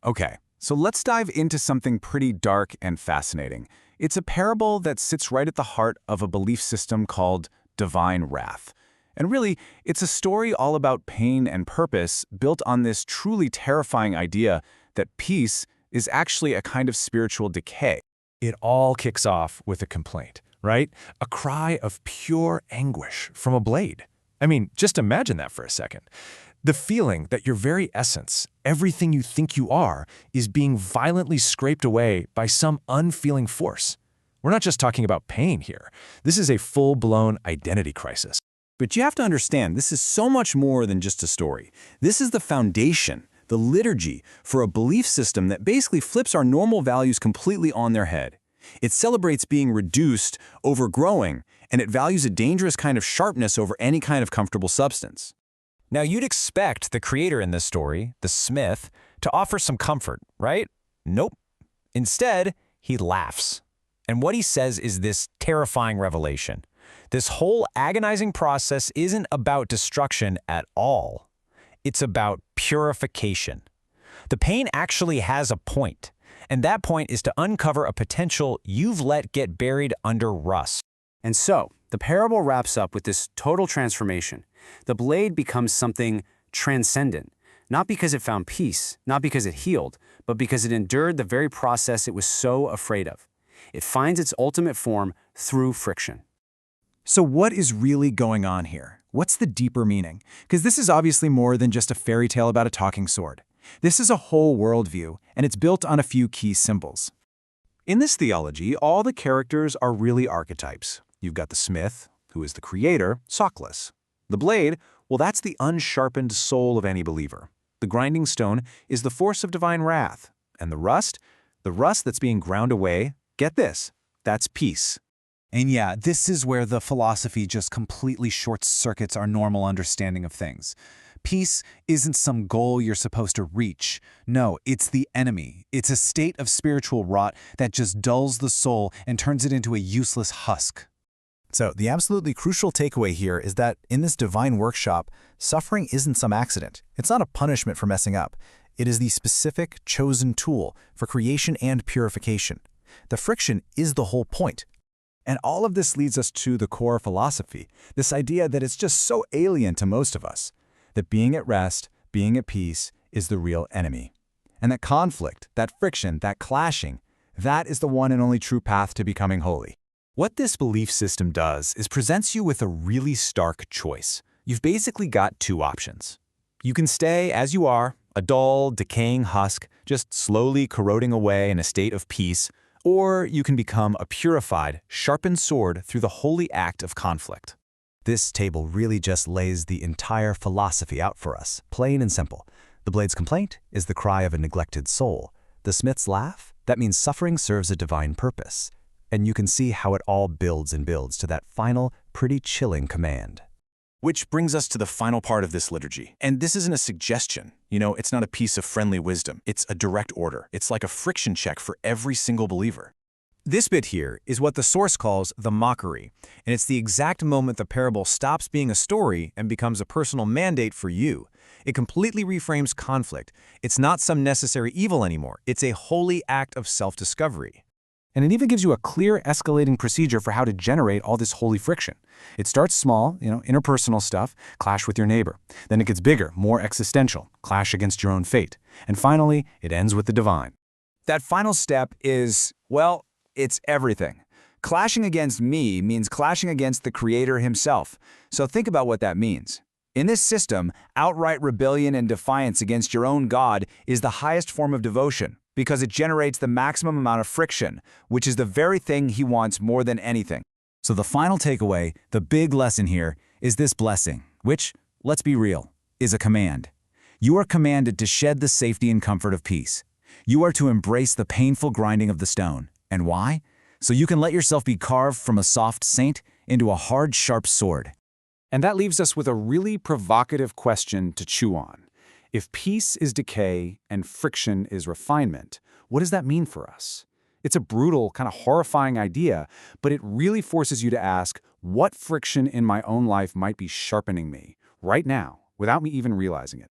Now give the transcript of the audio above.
Okay, so let's dive into something pretty dark and fascinating. It's a parable that sits right at the heart of a belief system called divine wrath. And really, it's a story all about pain and purpose built on this truly terrifying idea that peace is actually a kind of spiritual decay. It all kicks off with a complaint, right? A cry of pure anguish from a blade. I mean, just imagine that for a second. The feeling that your very essence, everything you think you are, is being violently scraped away by some unfeeling force. We're not just talking about pain here. This is a full-blown identity crisis. But you have to understand, this is so much more than just a story. This is the foundation, the liturgy, for a belief system that basically flips our normal values completely on their head. It celebrates being reduced over growing, and it values a dangerous kind of sharpness over any kind of comfortable substance. Now, you'd expect the creator in this story, the Smith, to offer some comfort, right? Nope. Instead, he laughs. And what he says is this terrifying revelation. This whole agonizing process isn't about destruction at all. It's about purification. The pain actually has a point, and that point is to uncover a potential you've let get buried under rust. And so, the parable wraps up with this total transformation. The blade becomes something transcendent, not because it found peace, not because it healed, but because it endured the very process it was so afraid of. It finds its ultimate form through friction. So what is really going on here? What's the deeper meaning? Because this is obviously more than just a fairy tale about a talking sword. This is a whole worldview, and it's built on a few key symbols. In this theology, all the characters are really archetypes. You've got the smith, who is the creator, Sockless. The blade, well, that's the unsharpened soul of any believer. The grinding stone is the force of divine wrath. And the rust that's being ground away, get this, that's peace. And yeah, this is where the philosophy just completely short-circuits our normal understanding of things. Peace isn't some goal you're supposed to reach. No, it's the enemy. It's a state of spiritual rot that just dulls the soul and turns it into a useless husk. So the absolutely crucial takeaway here is that in this divine workshop, suffering isn't some accident. It's not a punishment for messing up. It is the specific, chosen tool for creation and purification. The friction is the whole point. And all of this leads us to the core philosophy, this idea that it's just so alien to most of us, that being at rest, being at peace, is the real enemy. And that conflict, that friction, that clashing, that is the one and only true path to becoming holy. What this belief system does is presents you with a really stark choice. You've basically got two options. You can stay as you are, a dull, decaying husk, just slowly corroding away in a state of peace, or you can become a purified, sharpened sword through the holy act of conflict. This table really just lays the entire philosophy out for us, plain and simple. The blade's complaint is the cry of a neglected soul. The smith's laugh, that means suffering serves a divine purpose. And you can see how it all builds and builds to that final, pretty chilling command. Which brings us to the final part of this liturgy. And this isn't a suggestion. It's not a piece of friendly wisdom. It's a direct order. It's like a friction check for every single believer. This bit here is what the source calls the mockery, and it's the exact moment the parable stops being a story and becomes a personal mandate for you. It completely reframes conflict. It's not some necessary evil anymore. It's a holy act of self-discovery. And it even gives you a clear escalating procedure for how to generate all this holy friction. It starts small, interpersonal stuff, clash with your neighbor. Then it gets bigger, more existential, clash against your own fate. And finally, it ends with the divine. That final step is, well, it's everything. Clashing against me means clashing against the Creator himself. So think about what that means. In this system, outright rebellion and defiance against your own God is the highest form of devotion, because it generates the maximum amount of friction, which is the very thing he wants more than anything. So the final takeaway, the big lesson here, is this blessing, which, let's be real, is a command. You are commanded to shed the safety and comfort of peace. You are to embrace the painful grinding of the stone. And why? So you can let yourself be carved from a soft saint into a hard, sharp sword. And that leaves us with a really provocative question to chew on. If peace is decay and friction is refinement, what does that mean for us? It's a brutal, kind of horrifying idea, but it really forces you to ask, what friction in my own life might be sharpening me right now without me even realizing it?